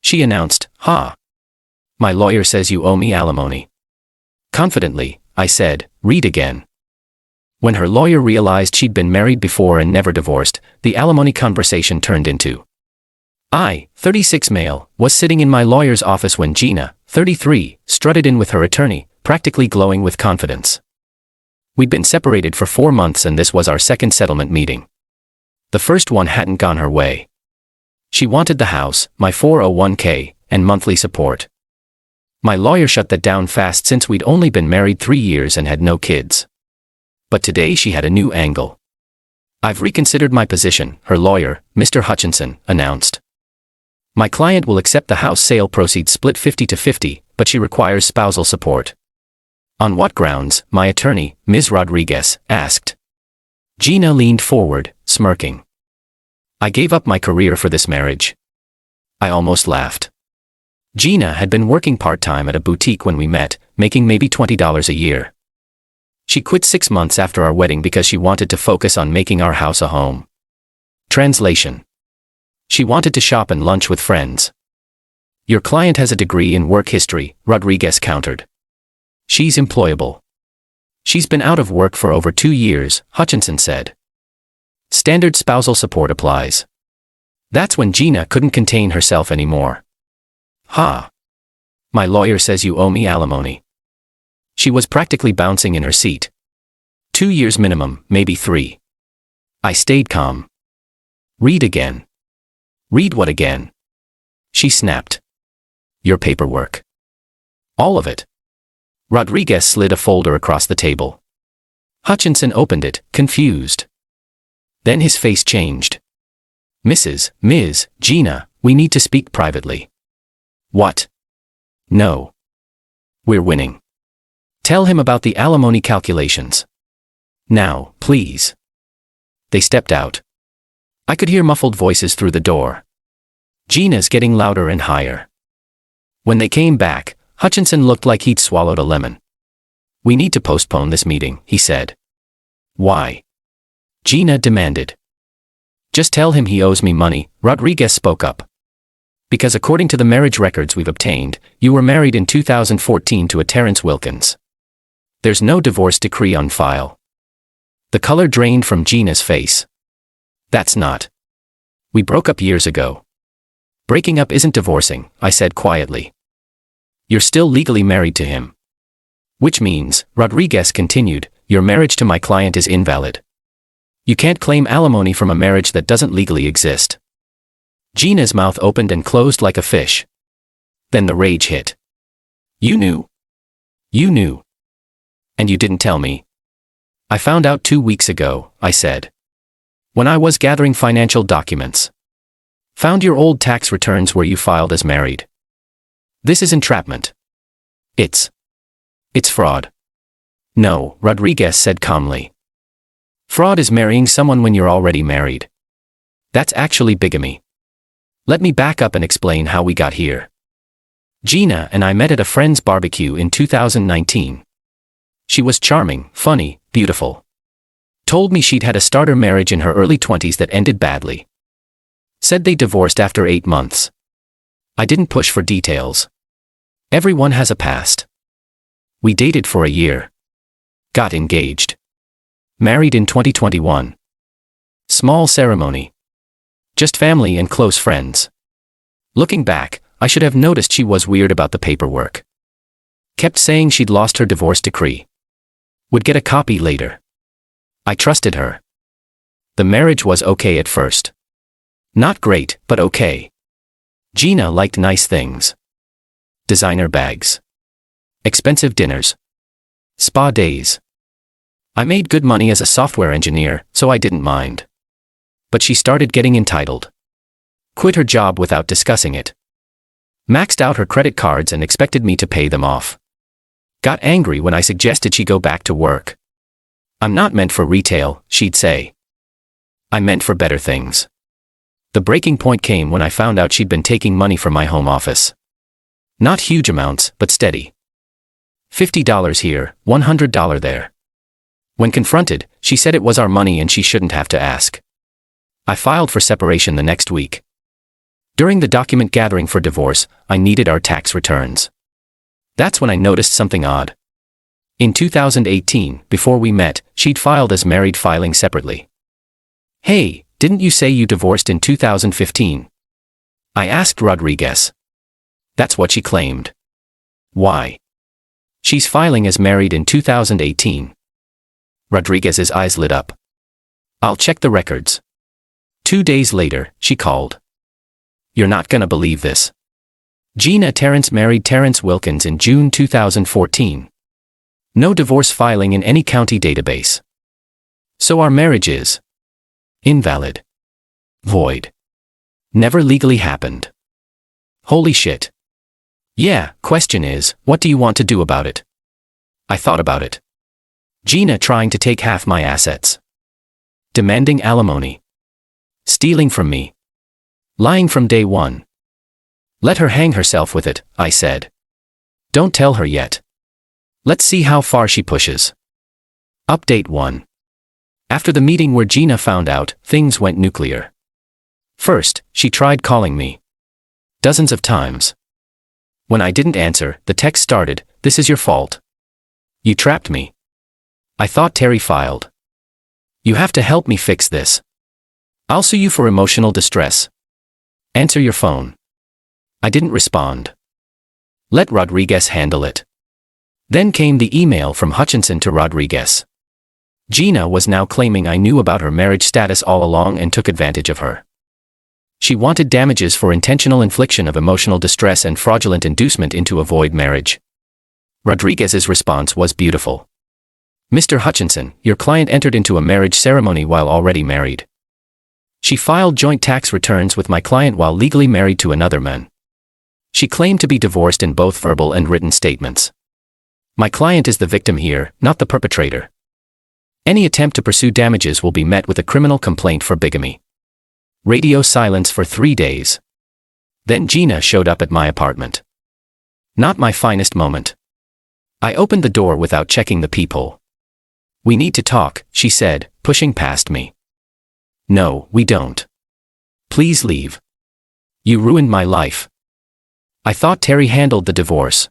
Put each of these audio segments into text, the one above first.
She announced, "Ha. My lawyer says you owe me alimony." Confidently, I said, "Read again." When her lawyer realized she'd been married before and never divorced, the alimony conversation turned into. I, 36 male, was sitting in my lawyer's office when Gina, 33, strutted in with her attorney, practically glowing with confidence. We'd been separated for 4 months and this was our second settlement meeting. The first one hadn't gone her way. She wanted the house, my 401k, and monthly support. My lawyer shut that down fast since we'd only been married 3 years and had no kids. But today she had a new angle. "I've reconsidered my position," her lawyer, Mr. Hutchinson, announced. "My client will accept the house sale proceeds split 50-50, but she requires spousal support." "On what grounds?" my attorney, Ms. Rodriguez, asked. Gina leaned forward, smirking. "I gave up my career for this marriage." I almost laughed. Gina had been working part-time at a boutique when we met, making maybe $20 a year. She quit 6 months after our wedding because she wanted to focus on making our house a home. Translation. She wanted to shop and lunch with friends. "Your client has a degree in work history," Rodriguez countered. "She's employable." "She's been out of work for over 2 years, Hutchinson said. "Standard spousal support applies." That's when Gina couldn't contain herself anymore. "Ha. My lawyer says you owe me alimony." She was practically bouncing in her seat. 2 years minimum, maybe 3. I stayed calm. "Read again." "Read what again?" She snapped. "Your paperwork." "All of it." Rodriguez slid a folder across the table. Hutchinson opened it, confused. Then his face changed. Ms. Gina, we need to speak privately." "What?" "No. We're winning. Tell him about the alimony calculations. Now, please." They stepped out. I could hear muffled voices through the door. Gina's getting louder and higher. When they came back, Hutchinson looked like he'd swallowed a lemon. "We need to postpone this meeting," he said. "Why?" Gina demanded. "Just tell him he owes me money," Rodriguez spoke up. "Because according to the marriage records we've obtained, you were married in 2014 to a Terrence Wilkins. There's no divorce decree on file." The color drained from Gina's face. "That's not. We broke up years ago." "Breaking up isn't divorcing," I said quietly. "You're still legally married to him." "Which means," Rodriguez continued, "your marriage to my client is invalid. You can't claim alimony from a marriage that doesn't legally exist." Gina's mouth opened and closed like a fish. Then the rage hit. "You knew. You knew. And you didn't tell me." "I found out 2 weeks ago," I said. "When I was gathering financial documents. Found your old tax returns where you filed as married. This is entrapment. It's fraud." "No," Rodriguez said calmly. "Fraud is marrying someone when you're already married. That's actually bigamy. Let me back up and explain how we got here. Gina and I met at a friend's barbecue in 2019. She was charming, funny, beautiful. Told me she'd had a starter marriage in her early 20s that ended badly. Said they divorced after 8 months. I didn't push for details. Everyone has a past. We dated for a year. Got engaged. Married in 2021. Small ceremony. Just family and close friends. Looking back, I should have noticed she was weird about the paperwork. Kept saying she'd lost her divorce decree. Would get a copy later. I trusted her. The marriage was okay at first. Not great, but okay. Gina liked nice things. Designer bags. Expensive dinners. Spa days. I made good money as a software engineer, so I didn't mind. But she started getting entitled. Quit her job without discussing it. Maxed out her credit cards and expected me to pay them off. Got angry when I suggested she go back to work. "I'm not meant for retail," she'd say. "I meant for better things." The breaking point came when I found out she'd been taking money from my home office. Not huge amounts, but steady. $50 here, $100 there. When confronted, she said it was our money and she shouldn't have to ask. I filed for separation the next week. During the document gathering for divorce, I needed our tax returns. That's when I noticed something odd. In 2018, before we met, she'd filed as married filing separately. Hey, didn't you say you divorced in 2015? I asked Rodriguez. That's what she claimed. Why? She's filing as married in 2018. Rodriguez's eyes lit up. I'll check the records. 2 days later, she called. You're not gonna believe this. Gina Terrence married Terrence Wilkins in June 2014. No divorce filing in any county database. So our marriage is invalid. Void. Never legally happened. Holy shit. Yeah, question is, what do you want to do about it? I thought about it. Gina trying to take half my assets. Demanding alimony. Stealing from me. Lying from day one. Let her hang herself with it, I said. Don't tell her yet. Let's see how far she pushes. Update 1. After the meeting where Gina found out, things went nuclear. First, she tried calling me. Dozens of times. When I didn't answer, the text started, "This is your fault. You trapped me. I thought Terry filed. You have to help me fix this. I'll sue you for emotional distress. Answer your phone." I didn't respond. Let Rodriguez handle it. Then came the email from Hutchinson to Rodriguez. Gina was now claiming I knew about her marriage status all along and took advantage of her. She wanted damages for intentional infliction of emotional distress and fraudulent inducement into a void marriage. Rodriguez's response was beautiful. Mr. Hutchinson, your client entered into a marriage ceremony while already married. She filed joint tax returns with my client while legally married to another man. She claimed to be divorced in both verbal and written statements. My client is the victim here, not the perpetrator. Any attempt to pursue damages will be met with a criminal complaint for bigamy. Radio silence for 3 days. Then Gina showed up at my apartment. Not my finest moment. I opened the door without checking the peephole. "We need to talk," she said, pushing past me. "No, we don't. Please leave. You ruined my life. I thought Terry handled the divorce.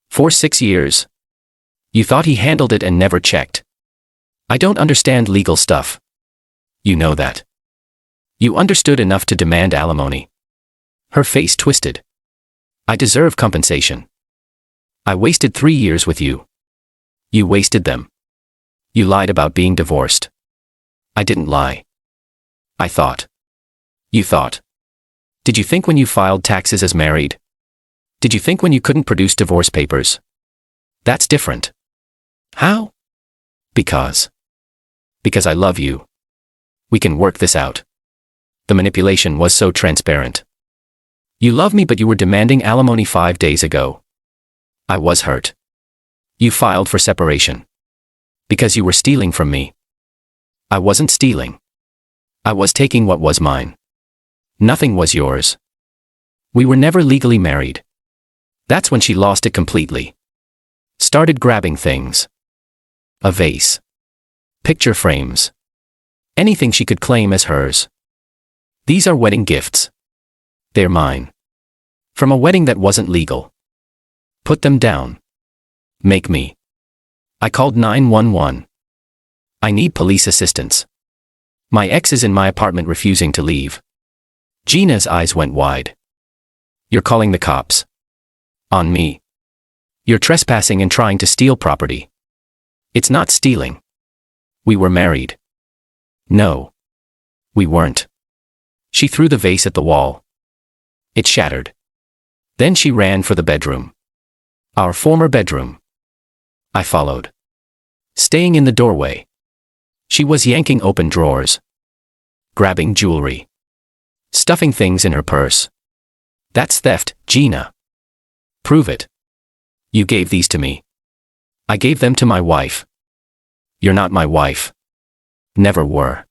For 6 years. You thought he handled it and never checked. I don't understand legal stuff. You know that. You understood enough to demand alimony." Her face twisted. "I deserve compensation. I wasted 3 years with you. You wasted them. You lied about being divorced." I didn't lie. I thought. You thought. Did you think when you filed taxes as married? Did you think when you couldn't produce divorce papers? That's different. How? Because I love you. We can work this out. The manipulation was so transparent. You love me, but you were demanding alimony 5 days ago. I was hurt. You filed for separation. Because you were stealing from me. I wasn't stealing. I was taking what was mine. Nothing was yours. We were never legally married. That's when she lost it completely. Started grabbing things. A vase. Picture frames. Anything she could claim as hers. These are wedding gifts. They're mine. From a wedding that wasn't legal. Put them down. Make me. I called 911. I need police assistance. My ex is in my apartment refusing to leave. Gina's eyes went wide. You're calling the cops. On me. You're trespassing and trying to steal property. It's not stealing. We were married. No. We weren't. She threw the vase at the wall. It shattered. Then she ran for the bedroom. Our former bedroom. I followed. Staying in the doorway. She was yanking open drawers. Grabbing jewelry. Stuffing things in her purse. That's theft, Gina. Prove it. You gave these to me. I gave them to my wife. You're not my wife. Never were.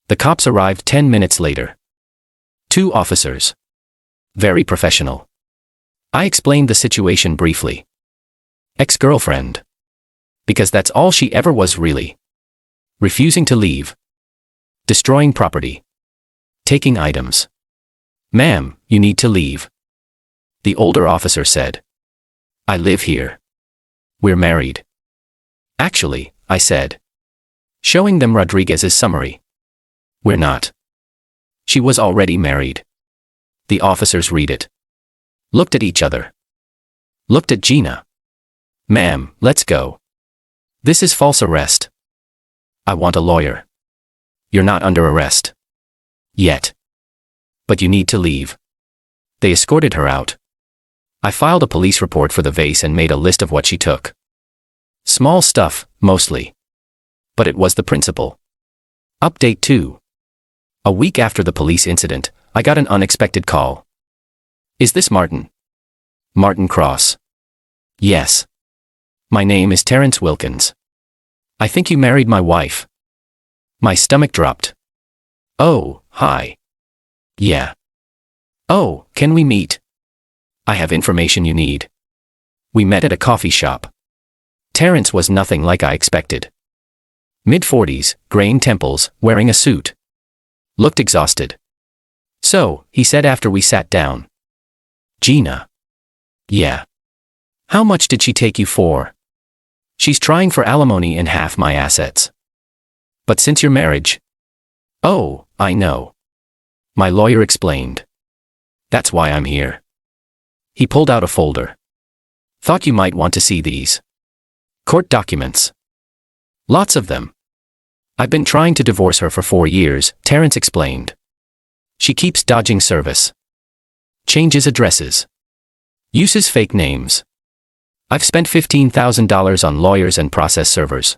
The cops arrived 10 minutes later. 2 officers. Very professional. I explained the situation briefly. Ex-girlfriend. Because that's all she ever was really. Refusing to leave. Destroying property. Taking items. Ma'am, you need to leave. The older officer said. I live here. We're married. Actually, I said, showing them Rodriguez's summary. We're not. She was already married. The officers read it. Looked at each other. Looked at Gina. Ma'am, let's go. This is false arrest. I want a lawyer. You're not under arrest. Yet. But you need to leave. They escorted her out. I filed a police report for the vase and made a list of what she took. Small stuff, mostly. But it was the principal. Update 2. A week after the police incident, I got an unexpected call. Is this Martin? Martin Cross. Yes. My name is Terrence Wilkins. I think you married my wife. My stomach dropped. Oh, hi. Yeah. Oh, can we meet? I have information you need. We met at a coffee shop. Terrence was nothing like I expected. Mid-40s, graying temples, wearing a suit. Looked exhausted. So, he said after we sat down. Gina. Yeah. How much did she take you for? She's trying for alimony and half my assets. But since your marriage? Oh, I know. My lawyer explained. That's why I'm here. He pulled out a folder. Thought you might want to see these. Court documents. Lots of them. I've been trying to divorce her for 4 years, Terrence explained. She keeps dodging service. Changes addresses. Uses fake names. I've spent $15,000 on lawyers and process servers.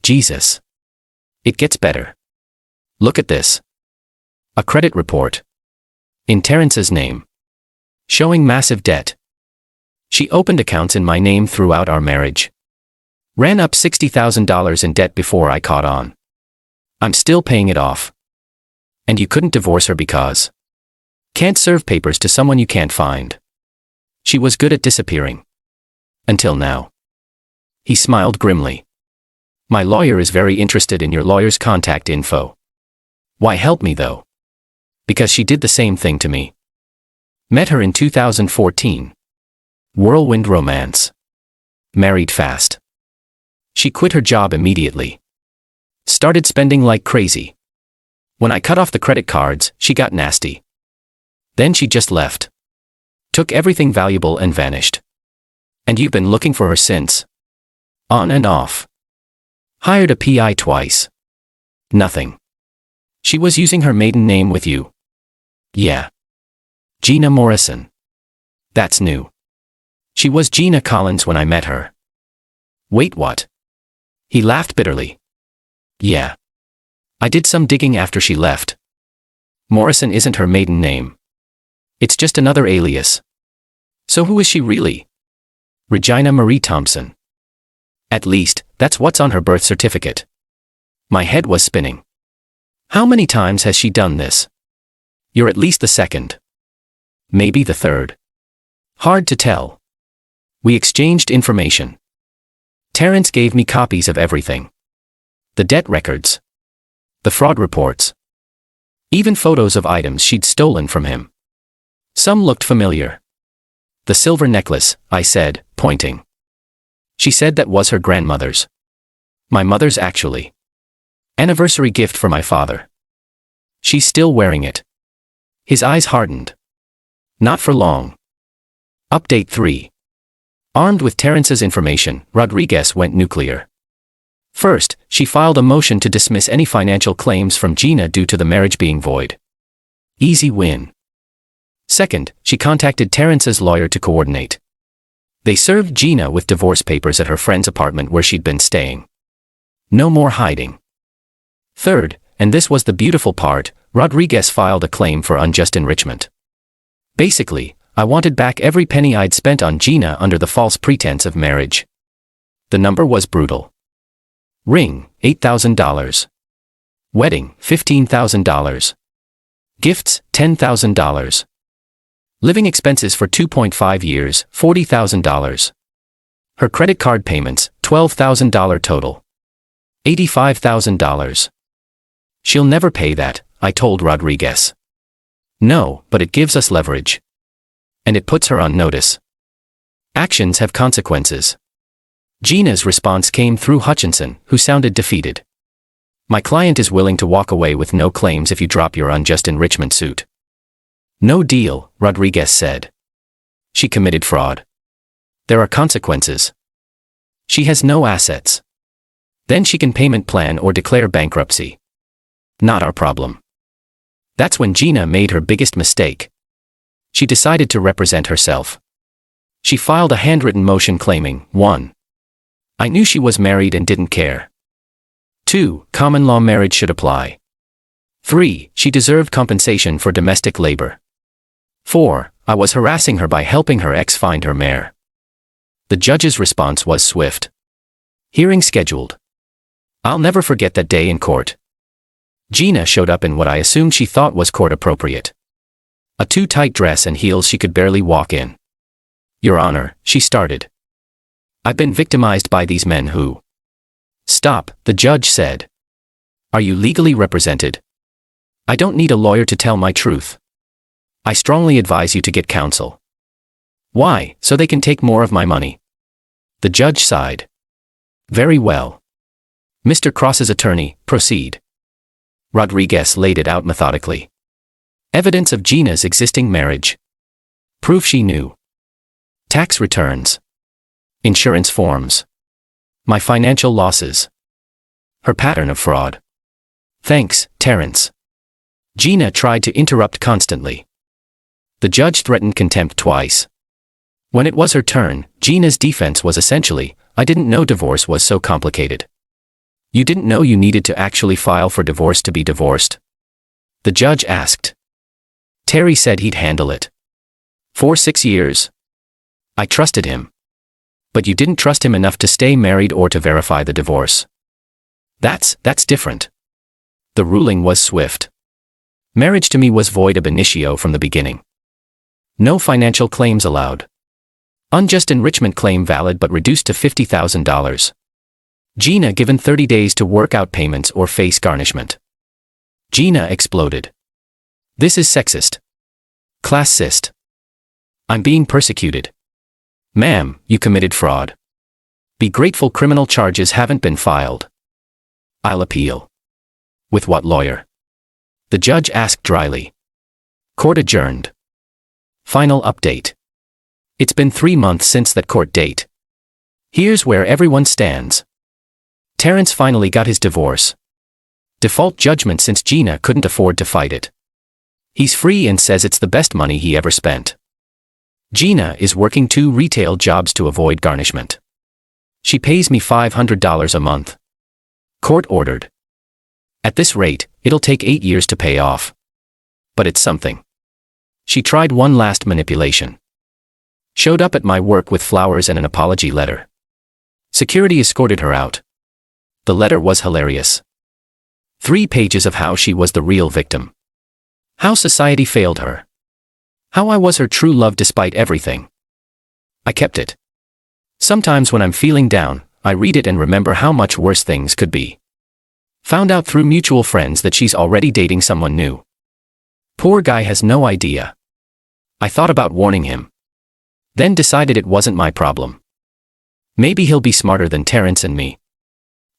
Jesus. It gets better. Look at this. A credit report. In Terrence's name. Showing massive debt. She opened accounts in my name throughout our marriage. Ran up $60,000 in debt before I caught on. I'm still paying it off. And you couldn't divorce her because can't serve papers to someone you can't find. She was good at disappearing. Until now. He smiled grimly. My lawyer is very interested in your lawyer's contact info. Why help me though? Because she did the same thing to me. Met her in 2014. Whirlwind romance. Married fast. She quit her job immediately. Started spending like crazy. When I cut off the credit cards, she got nasty. Then she just left. Took everything valuable and vanished. And you've been looking for her since. On and off. Hired a PI twice. Nothing. She was using her maiden name with you. Yeah. Gina Morrison. That's new. She was Gina Collins when I met her. Wait, what? He laughed bitterly. Yeah. I did some digging after she left. Morrison isn't her maiden name. It's just another alias. So who is she really? Regina Marie Thompson. At least, that's what's on her birth certificate. My head was spinning. How many times has she done this? You're at least the second. Maybe the third. Hard to tell. We exchanged information. Terrence gave me copies of everything. The debt records. The fraud reports. Even photos of items she'd stolen from him. Some looked familiar. The silver necklace, I said, pointing. She said that was her grandmother's. My mother's actually. Anniversary gift for my father. She's still wearing it. His eyes hardened. Not for long. Update 3. Armed with Terrence's information, Rodriguez went nuclear. First, she filed a motion to dismiss any financial claims from Gina due to the marriage being void. Easy win. Second, she contacted Terrence's lawyer to coordinate. They served Gina with divorce papers at her friend's apartment where she'd been staying. No more hiding. Third, and this was the beautiful part, Rodriguez filed a claim for unjust enrichment. Basically, I wanted back every penny I'd spent on Gina under the false pretense of marriage. The number was brutal. Ring, $8,000. Wedding, $15,000. Gifts, $10,000. Living expenses for 2.5 years, $40,000. Her credit card payments, $12,000 total. $85,000. She'll never pay that, I told Rodriguez. No, but it gives us leverage. And it puts her on notice. Actions have consequences. Gina's response came through Hutchinson, who sounded defeated. My client is willing to walk away with no claims if you drop your unjust enrichment suit. No deal, Rodriguez said. She committed fraud. There are consequences. She has no assets. Then she can payment plan or declare bankruptcy. Not our problem. That's when Gina made her biggest mistake. She decided to represent herself. She filed a handwritten motion claiming, 1. I knew she was married and didn't care. 2. Common law marriage should apply. 3. She deserved compensation for domestic labor. 4. I was harassing her by helping her ex find her mare. The judge's response was swift. Hearing scheduled. I'll never forget that day in court. Gina showed up in what I assumed she thought was court appropriate. A too tight dress and heels she could barely walk in. Your Honor, she started. I've been victimized by these men who... Stop, the judge said. Are you legally represented? I don't need a lawyer to tell my truth. I strongly advise you to get counsel. Why? So they can take more of my money. The judge sighed. Very well. Mr. Cross's attorney, proceed. Rodriguez laid it out methodically. Evidence of Gina's existing marriage. Proof she knew. Tax returns. Insurance forms. My financial losses. Her pattern of fraud. Thanks, Terrence. Gina tried to interrupt constantly. The judge threatened contempt twice. When it was her turn, Gina's defense was essentially, I didn't know divorce was so complicated. You didn't know you needed to actually file for divorce to be divorced? The judge asked. Terry said he'd handle it. For 6 years. I trusted him. But you didn't trust him enough to stay married or to verify the divorce. That's different. The ruling was swift. Marriage to me was void ab initio from the beginning. No financial claims allowed. Unjust enrichment claim valid but reduced to $50,000. Gina given 30 days to work out payments or face garnishment. Gina exploded. This is sexist. Classist. I'm being persecuted. Ma'am, you committed fraud. Be grateful criminal charges haven't been filed. I'll appeal. With what lawyer? The judge asked dryly. Court adjourned. Final update. It's been 3 months since that court date. Here's where everyone stands. Terrence finally got his divorce. Default judgment since Gina couldn't afford to fight it. He's free and says it's the best money he ever spent. Gina is working 2 retail jobs to avoid garnishment. She pays me $500 a month. Court ordered. At this rate, it'll take 8 years to pay off. But it's something. She tried one last manipulation. Showed up at my work with flowers and an apology letter. Security escorted her out. The letter was hilarious. 3 pages of how she was the real victim. How society failed her. How I was her true love despite everything. I kept it. Sometimes when I'm feeling down, I read it and remember how much worse things could be. Found out through mutual friends that she's already dating someone new. Poor guy has no idea. I thought about warning him. Then decided it wasn't my problem. Maybe he'll be smarter than Terrence and me.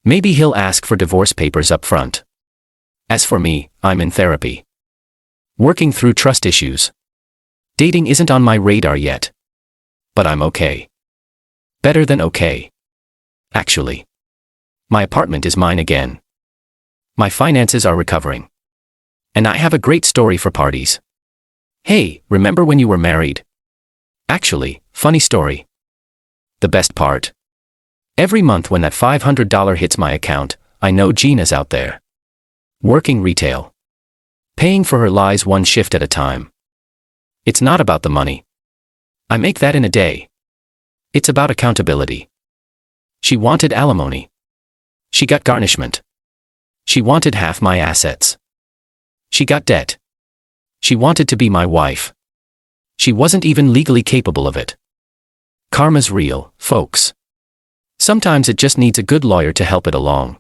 Maybe he'll ask for divorce papers up front. As for me, I'm in therapy. Working through trust issues. Dating isn't on my radar yet. But I'm okay. Better than okay. Actually. My apartment is mine again. My finances are recovering. And I have a great story for parties. Hey, remember when you were married? Actually, funny story. The best part. Every month when that $500 hits my account, I know Gina's out there. Working retail. Paying for her lies 1 shift at a time. It's not about the money. I make that in a day. It's about accountability. She wanted alimony. She got garnishment. She wanted half my assets. She got debt. She wanted to be my wife. She wasn't even legally capable of it. Karma's real, folks. Sometimes it just needs a good lawyer to help it along.